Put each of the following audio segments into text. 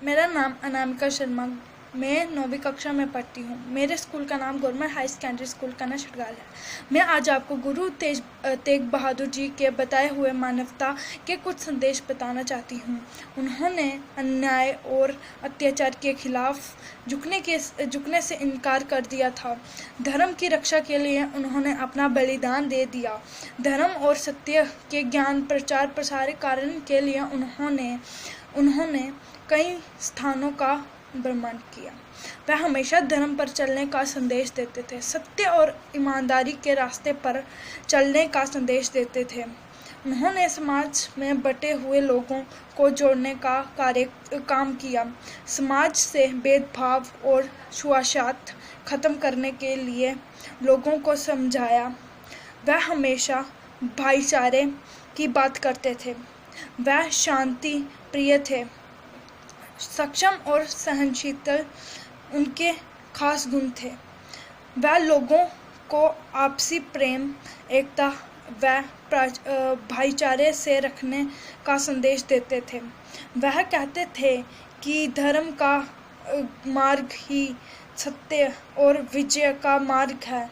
मेरा नाम अनामिका शर्मा। मैं 9वीं कक्षा में पढ़ती हूँ। मेरे स्कूल का नाम गवर्नमेंट हाई सेकेंडरी स्कूल कन्ना छड़गाल है। मैं आज आपको गुरु तेग बहादुर जी के बताए हुए मानवता के कुछ संदेश बताना चाहती हूँ। उन्होंने अन्याय और अत्याचार के खिलाफ झुकने से इनकार कर दिया था। धर्म की रक्षा के लिए उन्होंने अपना बलिदान दे दिया। धर्म और सत्य के ज्ञान प्रचार प्रसार कारण के लिए उन्होंने कई स्थानों का भ्रमण किया। वह हमेशा धर्म पर चलने का संदेश देते थे, सत्य और ईमानदारी के रास्ते पर चलने का संदेश देते थे। उन्होंने समाज में बटे हुए लोगों को जोड़ने का काम किया, समाज से भेदभाव और छुआछूत खत्म करने के लिए लोगों को समझाया। वह हमेशा भाईचारे की बात करते थे। वह शांति प्रिय थे। सक्षम और सहनशील उनके खास गुण थे। वह लोगों को आपसी प्रेम, एकता व भाईचारे से रखने का संदेश देते थे। वह कहते थे कि धर्म का मार्ग ही सत्य और विजय का मार्ग है।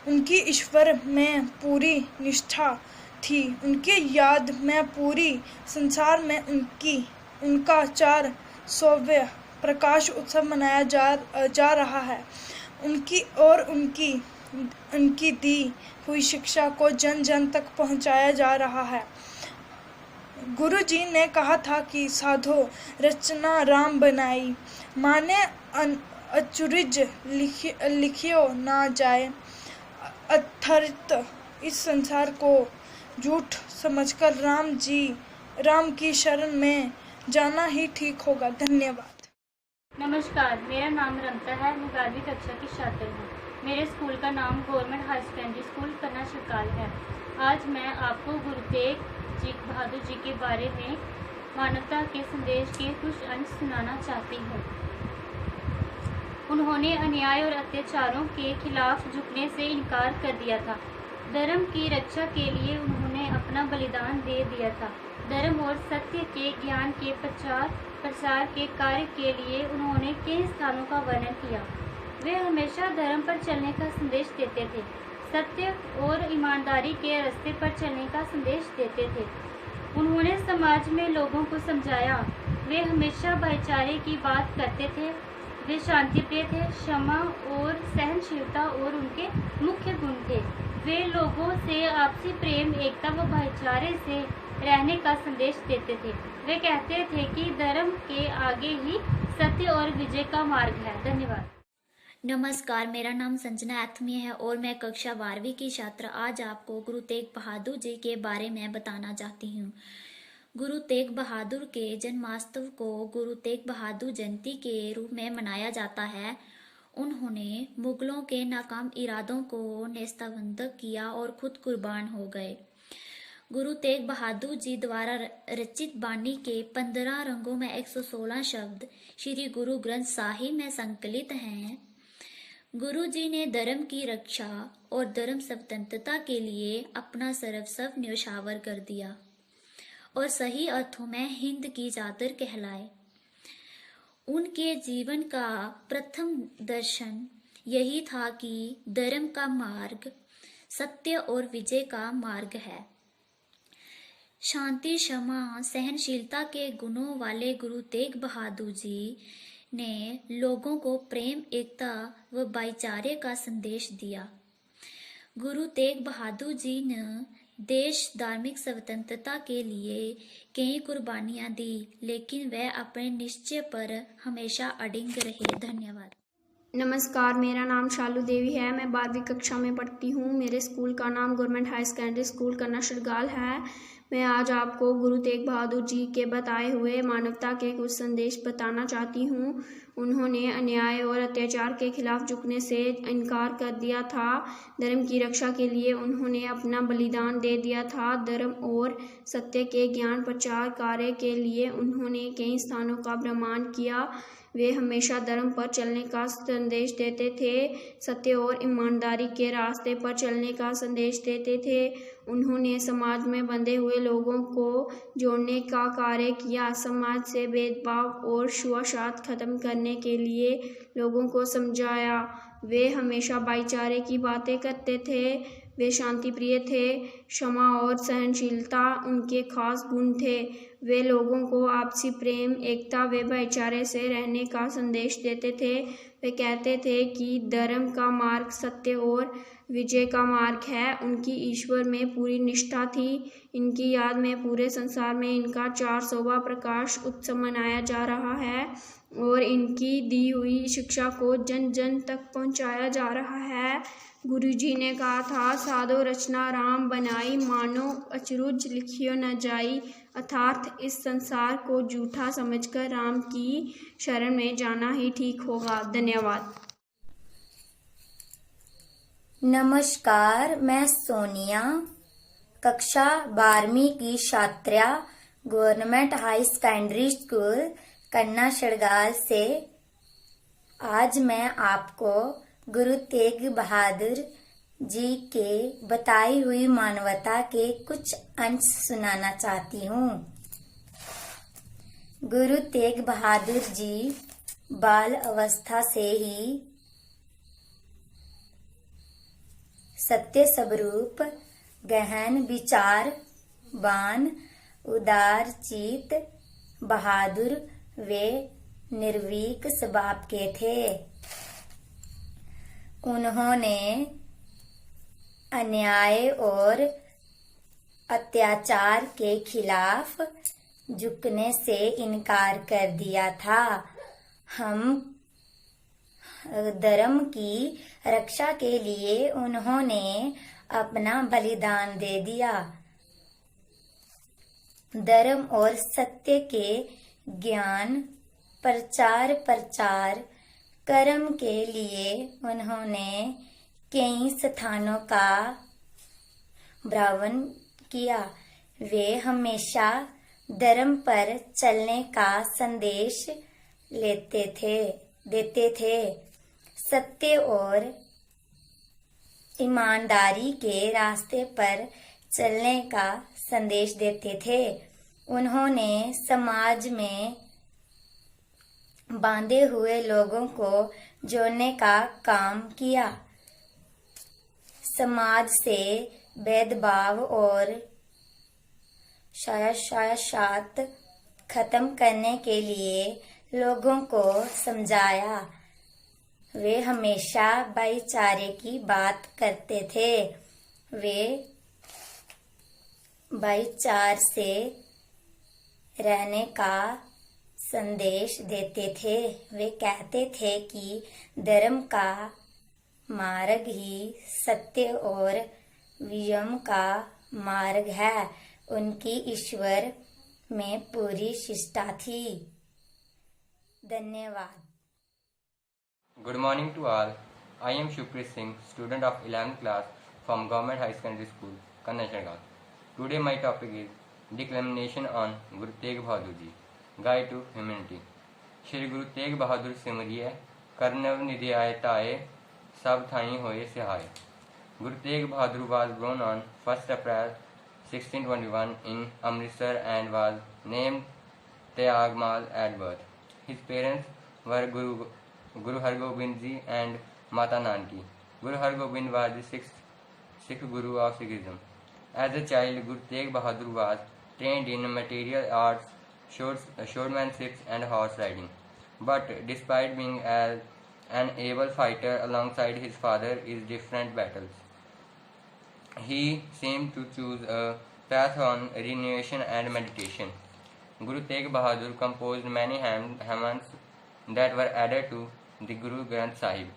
उनकी ईश्वर में पूरी निष्ठा थी। उनके याद में पूरी संसार में उनका 400वां प्रकाश उत्सव मनाया जा रहा है। उनकी दी हुई शिक्षा को जन जन तक पहुंचाया जा रहा है। गुरु जी ने कहा था कि साधो रचना राम बनाई, माने अचुरिज लिखियो ना जाए। अर्थात इस संसार को झूठ समझकर राम की शरण में जाना ही ठीक होगा। धन्यवाद। नमस्कार, मेरा नाम रमता है। मैं 12वीं कक्षा की छात्र हूँ। मेरे स्कूल का नाम गवर्नमेंट हाई सेकेंडरी स्कूल कन्ना छड़गाल है। आज मैं आपको गुरु तेग बहादुर जी के बारे में मानवता के संदेश के कुछ अंश सुनाना चाहती हूँ। उन्होंने अन्याय और अत्याचारों के खिलाफ झुकने से इनकार कर दिया था। धर्म की रक्षा के लिए उन्होंने अपना बलिदान दे दिया था। धर्म और सत्य के ज्ञान के प्रसार के कार्य के लिए उन्होंने कई स्थानों का वर्णन किया। वे हमेशा धर्म पर चलने का संदेश देते थे, सत्य और ईमानदारी के रास्ते पर चलने का संदेश देते थे। उन्होंने समाज में लोगों को समझाया। वे हमेशा भाईचारे की बात करते थे। वे शांति प्रिय थे। क्षमा और सहनशीलता और उनके मुख्य गुण थे। वे लोगों से आपसी प्रेम, एकता व भाईचारे से रहने का संदेश देते थे। वे कहते थे कि धर्म के आगे ही सत्य और विजय का मार्ग है। धन्यवाद। नमस्कार, मेरा नाम संजना आत्मीय है और मैं कक्षा 12वीं की छात्र आज आपको गुरु तेग बहादुर जी के बारे में बताना चाहती हूँ। गुरु तेग बहादुर के जन्मोत्सव को गुरु तेग बहादुर जयंती के रूप में मनाया जाता है। उन्होंने मुगलों के नाकाम इरादों को नेस्तनाबूद किया और खुद कुर्बान हो गए। गुरु तेग बहादुर जी द्वारा रचित बानी के 15 रंगों में 116 शब्द श्री गुरु ग्रंथ साहिब में संकलित हैं। गुरु जी ने धर्म की रक्षा और धर्म स्वतंत्रता के लिए अपना सर्वस्व न्यौछावर कर दिया और सही अर्थों में हिंद की चादर कहलाए। उनके जीवन का प्रथम दर्शन यही था कि धर्म का मार्ग सत्य और विजय का मार्ग है। शांति, क्षमा, सहनशीलता के गुणों वाले गुरु तेग बहादुर जी ने लोगों को प्रेम, एकता व भाईचारे का संदेश दिया। गुरु तेग बहादुर जी ने देश धार्मिक स्वतंत्रता के लिए कई कुर्बानियां दी, लेकिन वह अपने निश्चय पर हमेशा अडिग रहे। धन्यवाद। नमस्कार, मेरा नाम शालू देवी है। मैं 12वीं कक्षा में पढ़ती हूँ। मेरे स्कूल का नाम गवर्नमेंट हाई सेकेंडरी स्कूल कन्ना छड़गाल है। मैं आज आपको गुरु तेग बहादुर जी के बताए हुए मानवता के कुछ संदेश बताना चाहती हूँ। उन्होंने अन्याय और अत्याचार के खिलाफ झुकने से इनकार कर दिया था। धर्म की रक्षा के लिए उन्होंने अपना बलिदान दे दिया था। धर्म और सत्य के ज्ञान प्रचार कार्य के लिए उन्होंने कई स्थानों का भ्रमण किया। वे हमेशा धर्म पर चलने का संदेश देते थे, सत्य और ईमानदारी के रास्ते पर चलने का संदेश देते थे। उन्होंने समाज में बंधे हुए लोगों को जोड़ने का कार्य किया। समाज से भेदभाव और छुआछूत खत्म करने के लिए लोगों को समझाया। वे हमेशा भाईचारे की बातें करते थे। वे शांति प्रिय थे। क्षमा और सहनशीलता उनके खास गुण थे। वे लोगों को आपसी प्रेम, एकता व भाईचारे से रहने का संदेश देते थे। वे कहते थे कि धर्म का मार्ग सत्य और विजय का मार्ग है। उनकी ईश्वर में पूरी निष्ठा थी। इनकी याद में पूरे संसार में इनका 400वां प्रकाश उत्सव मनाया जा रहा है और इनकी दी हुई शिक्षा को जन जन तक पहुंचाया जा रहा है। गुरुजी ने कहा था, साधो रचना राम बनाई, मानो अचरुज लिखियो न जाई। अर्थात इस संसार को झूठा समझकर राम की शरण में जाना ही ठीक होगा। धन्यवाद। नमस्कार, मैं सोनिया, कक्षा 12वीं की छात्रा, गवर्नमेंट हाई सेकेंडरी स्कूल कन्ना शड़गाल से। आज मैं आपको गुरु तेग बहादुर जी के बताई हुई मानवता के कुछ अंश सुनाना चाहती हूँ। गुरु तेग बहादुर जी बाल अवस्था से ही सत्य स्वरूप, गहन विचारवान, उदार चित, बहादुर वे निर्भीक स्वभाव के थे। उन्होंने अन्याय और अत्याचार के खिलाफ झुकने से इनकार कर दिया था। हम धर्म की रक्षा के लिए उन्होंने अपना बलिदान दे दिया। धर्म और सत्य के ज्ञान प्रचार कर्म के लिए उन्होंने कई स्थानों का भ्रमण किया। वे हमेशा धर्म पर चलने का संदेश देते थे। सत्य और ईमानदारी के रास्ते पर चलने का संदेश देते थे। उन्होंने समाज में बांधे हुए लोगों को जोड़ने का काम किया। समाज से भेदभाव और छुआछूत खत्म करने के लिए लोगों को समझाया। वे हमेशा भाईचारे की बात करते थे। वे भाईचारे से रहने का संदेश देते थे। वे कहते थे कि धर्म का मार्ग ही सत्य और विजय का मार्ग है। उनकी ईश्वर में पूरी शिष्टा थी। धन्यवाद। Good morning to all. I am Shukrit Singh, student of 11th class from Government High Secondary School, Kanna Shadgal. Today my topic is Declamation on Guru Tegh Bahadur Ji, Guide to Humanity. Shri Guru Tegh Bahadur सिमरिए करनव निधियायताए सब Thai होए सहाय. Guru Tegh Bahadur was born on 1st April 1621 in Amritsar and was named Tyagmal at birth. His parents were Guru Hargobind Ji and Mata Nanki. Guru Hargobind was the sixth Sikh Guru of Sikhism. As a child, Guru Tegh Bahadur was trained in martial arts, swordmanship and horse riding. But despite being an able fighter alongside his father in different battles, he seemed to choose a path on renunciation and meditation. Guru Tegh Bahadur composed many hymns that were added to the Guru Granth Sahib.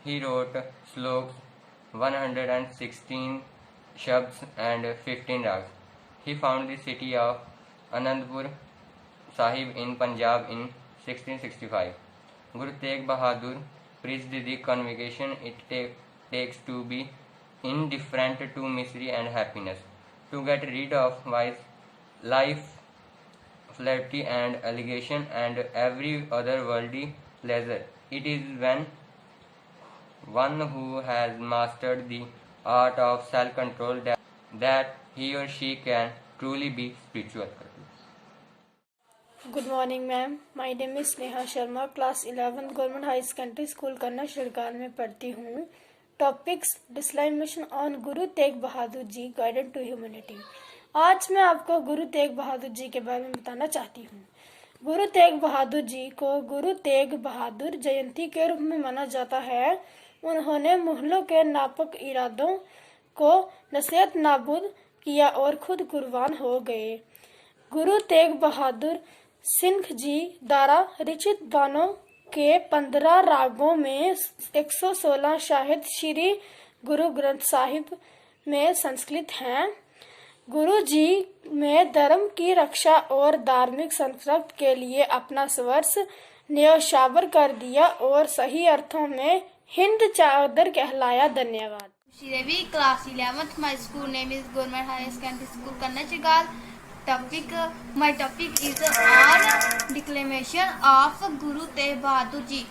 He wrote sloks, 116 shabds and 15 rags. He founded the city of Anandpur Sahib in Punjab in 1665. Guru Tegh Bahadur preached the convocation it takes to be indifferent to misery and happiness, to get rid of vice, life, flattery and allegation and every other worldly pleasure. It is when one who has mastered the art of self-control that he or she can truly be spiritual. Good morning, ma'am. My name is Neha Sharma, class 11, Government High Secondary School करना शिरगाल में पढ़ती हूँ. Topics डिक्लेमेशन on Guru Tegh Bahadur ji guided to humanity. आज मैं आपको गुरु तेग बहादुर जी के बारे में बताना चाहती हूँ. गुरु तेग बहादुर जी को गुरु तेग बहादुर जयंती के रूप में माना जाता है. उन्होंने मुगलों के नापाक इरादों को नसीहत नाबूद किया और खुद कुर्बान हो गए. गुरु तेग बहादुर सिंह जी द्वारा रचित गानों के 15 रागों में 116 शायद श्री गुरु ग्रंथ साहिब में संकलित हैं. गुरु जी में धर्म की रक्षा और धार्मिक संरक्षण के लिए अपना सर्वस्व न्यौछावर कर दिया और सही अर्थों में हिंद चादर कहलाया. धन्यवाद. Devi, class 11th. My school name is Government High Secondary School, Karnachigal. My topic is on declamation of Guru Tegh Bahadur Ji.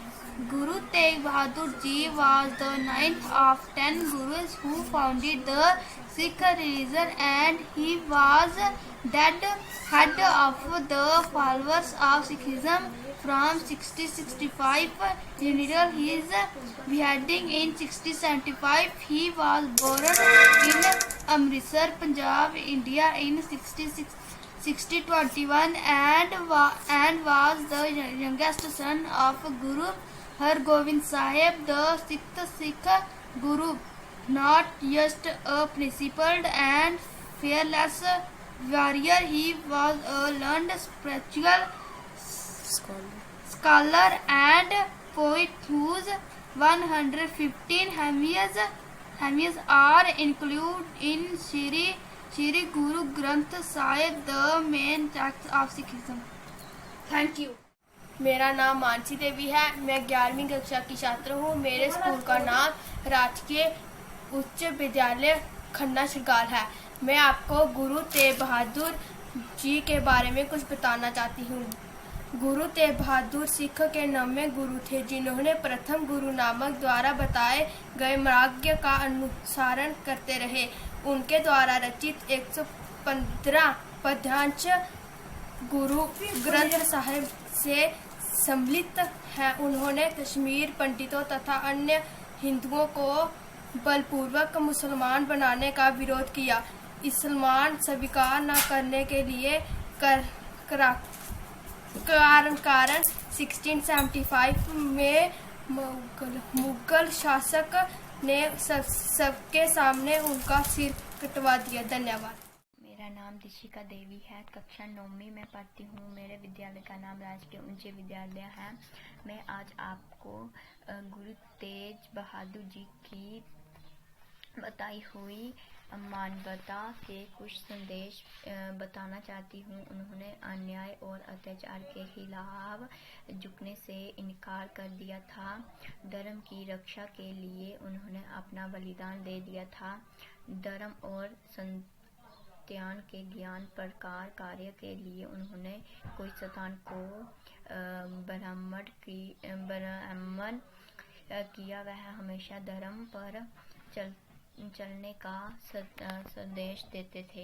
Guru Tegh Bahadur Ji was the 9th of 10 Gurus who founded the Sikh religion, and he was the head of the followers of Sikhism from 1665 until his beheading in 1675. He was born in Amritsar, Punjab, India in 1621 and was the youngest son of Guru Har Gobind Sahib, the sixth Sikh Guru. Not just a principled and fearless warrior, he was a learned spiritual scholar and poet whose 115 hymns are included in Shri Guru Granth Sahib, the main text of Sikhism. Thank you. मेरा नाम मानसी देवी है. मैं 11वीं कक्षा की छात्र हूँ. मेरे स्कूल का नाम राजकीय उच्च विद्यालय खन्ना शिरगाल है. मैं आपको गुरु तेग बहादुर जी के बारे में कुछ बताना चाहती हूँ. गुरु तेग बहादुर सिख के 9वें गुरु थे, जिन्होंने प्रथम गुरु नानक द्वारा बताए गए मार्ग का अनुसरण करते रहे. उनके द्वारा रचित 115 पद्यांश गुरु ग्रंथ साहिब से सम्मिलित है. उन्होंने कश्मीर पंडितों तथा अन्य हिंदुओं को बलपूर्वक मुसलमान बनाने का विरोध किया. इस्लाम स्वीकार न करने के लिए कारण 1675 में मुगल शासक ने सबके सामने उनका सिर कटवा दिया. धन्यवाद. मेरा नाम दिशिका देवी है. कक्षा 9वीं में पढ़ती हूँ. मेरे विद्यालय का नाम राजकीय उच्च विद्यालय है. मैं आज आपको गुरु तेग बहादुर जी की बताई हुई मानवता के कुछ संदेश बताना चाहती हूँ. उन्होंने अन्याय और अत्याचार के खिलाफ झुकने से इनकार कर दिया था. धर्म की रक्षा के लिए उन्होंने अपना बलिदान दे दिया था. धर्म और त्यान के ज्ञान प्रकार कार्य के लिए उन्होंने कोई स्थान को ब्राह्मण किया. वह हमेशा धर्म पर चलने का संदेश देते थे.